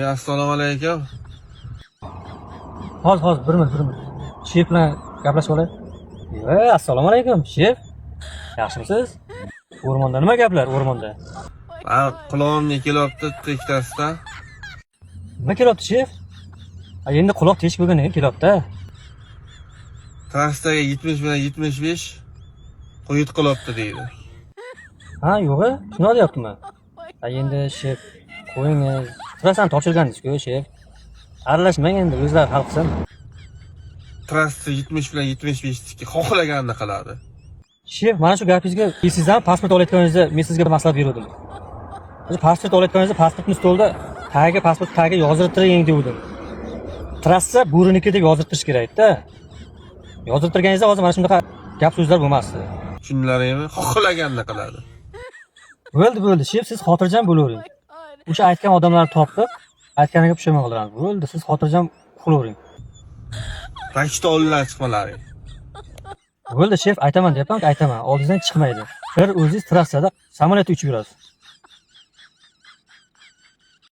Assalomu alaykum. Hozir bir minut. Shef bilan gaplashib olay. Assalomu alaykum, shef. Yaxshimisiz? O'rmonda nima gaplar, o'rmonda? Qulog'imga kelyapti tektasidan. Nima kelyapti, shef? Endi quloq teshik bo'lganiga kelyapti. Trassaga 70 bilan 75 qo'yit qilyapti deydi. Ha, yo'q, shuni olyaptimi? Endi shef, qo'yingiz. Trassani topshirgandingiz-ku, shef. Aralashmang endi, o'zlari hal qilsin. Trassa 70 bilan 75 niki xohlaganini qiladi. Shef, mana shu gapingizga sizdan pasport olayotganingizda men sizga maslahat berdim. Pasport olayotganingizda pasportni stolda pasport tagiga yozdirtiring degandim. Trassa bo'riniki deb yozdirtirish kerak-da. Yozdirtirganingizda hozir mana shunaqa gap so'zlar bo'lmasdi. Tushunlaringmi? Xohlaganini qiladi. Bo'ldi, shef, siz xotirjam bo'lavering. O'sha aytgan odamlarni topib, aytganiga pushaymon qilaman. Bo'ldi, siz xotirjam bo'lavering. Rashta ollar chiqmalaring. Bo'ldi, shef, aytaman deyapman-ku, aytaman. Oldingizdan chiqmaydi. Bir o'zingiz trassada samolyotda uchib yurasiz.